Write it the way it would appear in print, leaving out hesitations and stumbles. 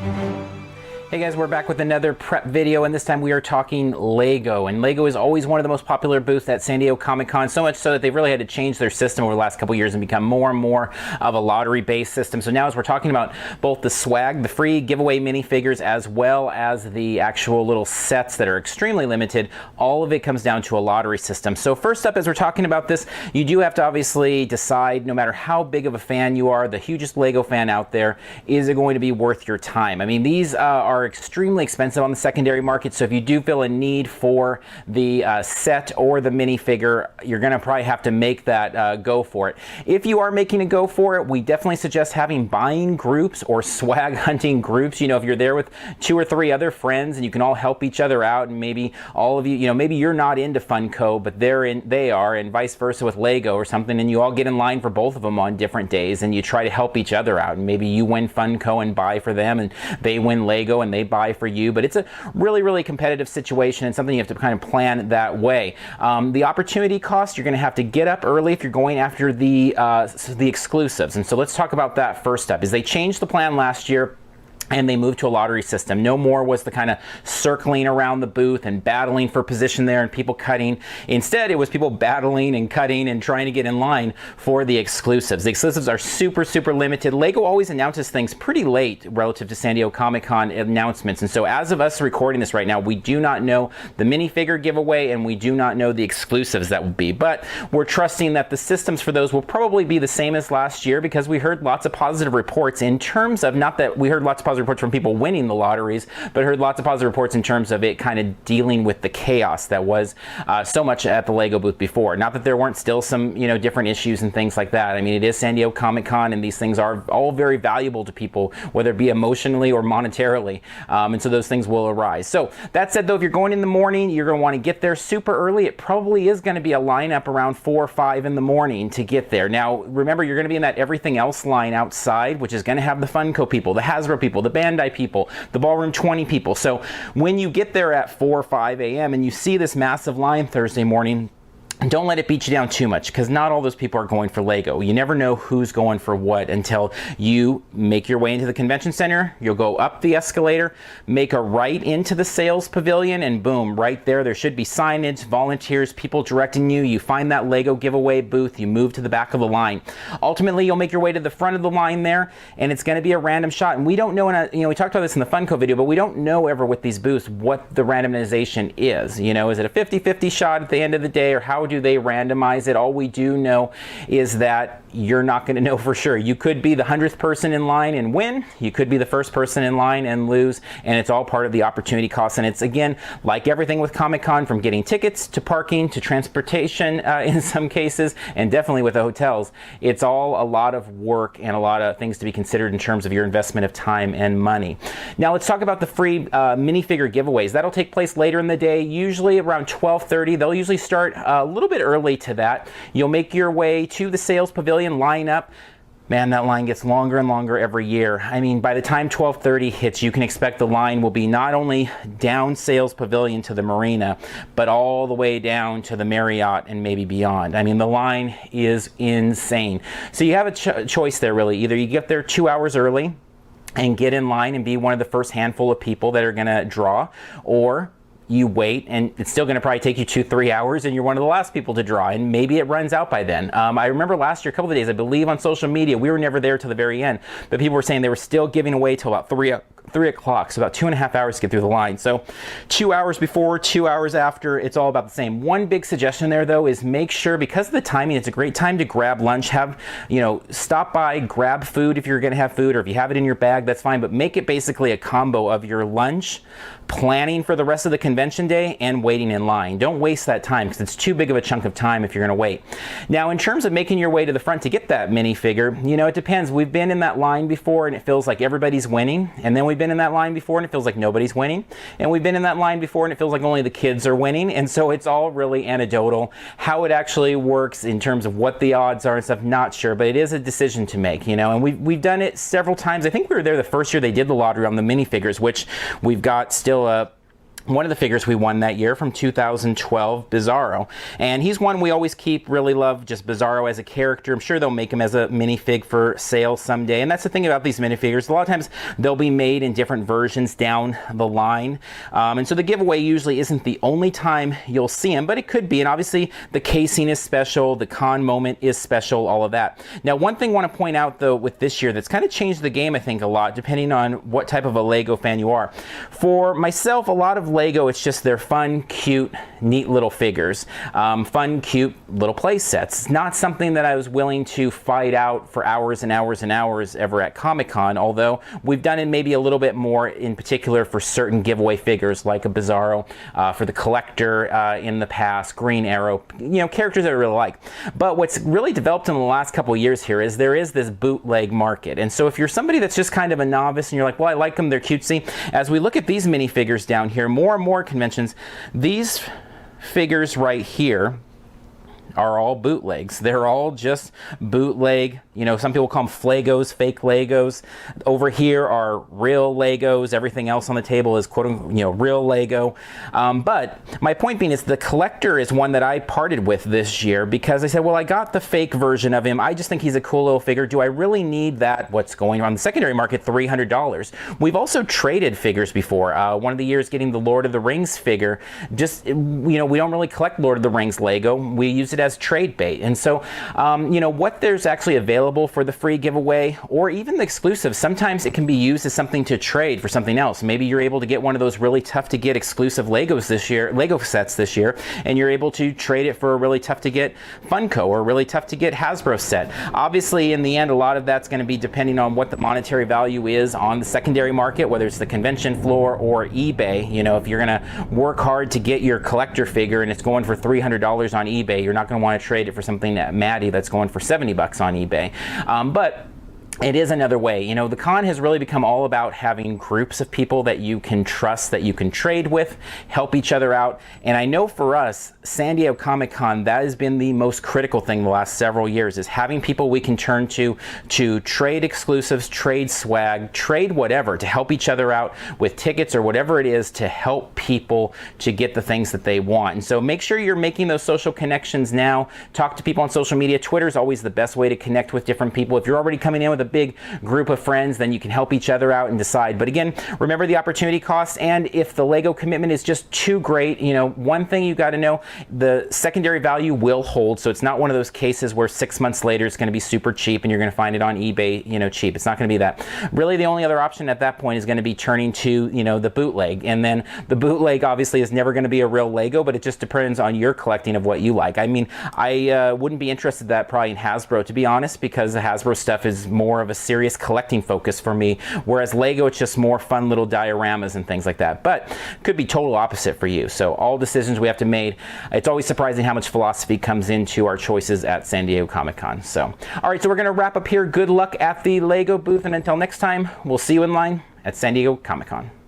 Hey guys, we're back with another prep video, and this time we are talking Lego. And Lego is always one of the most popular booths at San Diego Comic-Con, so much so that they've really had to change their system over the last couple years and become more and more of a lottery-based system. So now as we're talking about both the swag, the free giveaway minifigures, as well as the actual little sets that are extremely limited, all of it comes down to a lottery system. So first up, as we're talking about this, you do have to obviously decide, no matter how big of a fan you are, the hugest Lego fan out there, is it going to be worth your time? I mean, these are extremely expensive on the secondary market, so if you do feel a need for the set or the minifigure, you're going to probably have to make that go for it. If you are making a go for it, we definitely suggest having buying groups or swag hunting groups. You know, if you're there with 2 or 3 other friends and you can all help each other out, and maybe all of you, you know, maybe you're not into Funko, but they are, and vice versa with Lego or something, and you all get in line for both of them on different days, and you try to help each other out, and maybe you win Funko and buy for them, and they win Lego and they buy for you. But it's a really competitive situation, and something you have to kind of plan that way. The opportunity cost, you're going to have to get up early if you're going after the exclusives. And so let's talk about that first up. Is they changed the plan last year and they moved to a lottery system. No more was the kind of circling around the booth and battling for position there and people cutting. Instead, it was people battling and cutting and trying to get in line for the exclusives. The exclusives are super limited. Lego always announces things pretty late relative to San Diego Comic-Con announcements. And so as of us recording this right now, we do not know the minifigure giveaway and we do not know the exclusives that will be. But we're trusting that the systems for those will probably be the same as last year, because we heard lots of positive reports in terms of, not that we heard lots of positive reports from people winning the lotteries, but heard lots of positive reports in terms of it kind of dealing with the chaos that was so much at the Lego booth before. Not that there weren't still some, you know, different issues and things like that. I mean, it is San Diego Comic-Con, and these things are all very valuable to people, whether it be emotionally or monetarily, and so those things will arise. So that said, though, if you're going in the morning, you're going to want to get there super early. It probably is going to be a lineup around 4 or 5 in the morning to get there. Now, remember, you're going to be in that everything else line outside, which is going to have the Funko people, the Hasbro people, the Bandai people, the Ballroom 20 people. So when you get there at 4 or 5 a.m. and you see this massive line Thursday morning, don't let it beat you down too much, because not all those people are going for Lego. You never know who's going for what until you make your way into the convention center. You'll go up the escalator, make a right into the sales pavilion, and boom, right there should be signage, volunteers, people directing you. You find that Lego giveaway booth, you move to the back of the line. Ultimately, you'll make your way to the front of the line there, and it's going to be a random shot. And we don't know, we talked about this in the Funko video, but we don't know ever with these booths what the randomization is. You know, is it a 50-50 shot at the end of the day, or how do they randomize it? All we do know is that you're not going to know for sure. You could be the 100th person in line and win. You could be the first person in line and lose, and it's all part of the opportunity cost. And it's, again, like everything with Comic-Con, from getting tickets to parking to transportation in some cases, and definitely with the hotels, it's all a lot of work and a lot of things to be considered in terms of your investment of time and money. Now let's talk about the free minifigure giveaways. That'll take place later in the day, usually around 12:30. They'll usually start a little bit early to that. You'll make your way to the sales pavilion, line up. Man, that line gets longer and longer every year. I mean, by the time 12:30 hits, you can expect the line will be not only down sales pavilion to the marina, but all the way down to the Marriott and maybe beyond. I mean, the line is insane. So you have a choice there, really. Either you get there 2 hours early and get in line and be one of the first handful of people that are going to draw, or you wait, and it's still going to probably take you 2-3 hours, and you're one of the last people to draw, and maybe it runs out by then. I remember last year, a couple of days, I believe on social media, we were never there till the very end, but people were saying they were still giving away till about 3 o'clock, so about 2.5 hours to get through the line. So 2 hours before, 2 hours after, it's all about the same. One big suggestion there, though, is make sure, because of the timing, it's a great time to grab lunch. Have, you know, stop by, grab food if you're going to have food, or if you have it in your bag, that's fine, but make it basically a combo of your lunch, planning for the rest of the convention day, and waiting in line. Don't waste that time, because it's too big of a chunk of time if you're going to wait. Now, in terms of making your way to the front to get that minifigure, you know, it depends. We've been in that line before, and it feels like everybody's winning, and then we've been in that line before, and it feels like nobody's winning, and we've been in that line before, and it feels like only the kids are winning, and so it's all really anecdotal. How it actually works in terms of what the odds are and stuff, not sure, but it is a decision to make, you know, and we've done it several times. I think we were there the first year they did the lottery on the minifigures, which we've got still a one of the figures we won that year from 2012, Bizarro. And he's one we always keep, really love, just Bizarro as a character. I'm sure they'll make him as a minifig for sale someday. And that's the thing about these minifigures. A lot of times they'll be made in different versions down the line. And so the giveaway usually isn't the only time you'll see him, but it could be. And obviously the casing is special, the con moment is special, all of that. Now, one thing I want to point out though with this year that's kind of changed the game, I think, a lot, depending on what type of a Lego fan you are. For myself, a lot of Lego, it's just they're fun, cute, neat little figures. Fun, cute little play sets. It's not something that I was willing to fight out for hours and hours and hours ever at Comic-Con, although we've done it maybe a little bit more in particular for certain giveaway figures like a Bizarro, for the collector in the past, Green Arrow, you know, characters that I really like. But what's really developed in the last couple of years here is there is this bootleg market. And so if you're somebody that's just kind of a novice and you're like, well, I like them, they're cutesy, as we look at these minifigures down here, more and more conventions, these figures right here are all bootlegs. They're all just bootleg. You know, some people call them Flagos, fake Legos. Over here are real Legos. Everything else on the table is quote unquote, you know, real Lego. But my point being is the collector is one that I parted with this year because I said, well, I got the fake version of him. I just think he's a cool little figure. Do I really need that? What's going on in the secondary market? $300. We've also traded figures before. One of the years getting the Lord of the Rings figure. Just, you know, we don't really collect Lord of the Rings Lego. We use it as trade bait. And so, you know, what there's actually available for the free giveaway or even the exclusive, sometimes it can be used as something to trade for something else. Maybe you're able to get one of those really tough to get exclusive Legos this year, Lego sets this year, and you're able to trade it for a really tough to get Funko or a really tough to get Hasbro set. Obviously, in the end, a lot of that's going to be depending on what the monetary value is on the secondary market, whether it's the convention floor or eBay. You know, if you're going to work hard to get your collector figure and it's going for $300 on eBay, you're not going to want to trade it for something that Maddie that's going for 70 bucks on eBay. But it is another way. You know, the con has really become all about having groups of people that you can trust, that you can trade with, help each other out. And I know for us, San Diego Comic-Con, that has been the most critical thing the last several years, is having people we can turn to trade exclusives, trade swag, trade whatever, to help each other out with tickets or whatever it is to help people to get the things that they want. And so make sure you're making those social connections now. Talk to people on social media. Twitter is always the best way to connect with different people. If you're already coming in with a big group of friends, then you can help each other out and decide. But again, remember the opportunity costs, and if the Lego commitment is just too great, you know, one thing you got to know, the secondary value will hold. So it's not one of those cases where 6 months later it's going to be super cheap and you're going to find it on eBay, you know, cheap. It's not going to be that. Really, the only other option at that point is going to be turning to, you know, the bootleg. And then the bootleg obviously is never going to be a real Lego, but it just depends on your collecting of what you like. I mean, I wouldn't be interested in that probably in Hasbro, to be honest, because the Hasbro stuff is more of a serious collecting focus for me, whereas Lego, it's just more fun little dioramas and things like that. But could be total opposite for you. So all decisions we have to make. It's always surprising how much philosophy comes into our choices at San Diego Comic-Con. So, all right, so we're going to wrap up here. Good luck at the Lego booth, and until next time, we'll see you in line at San Diego Comic-Con.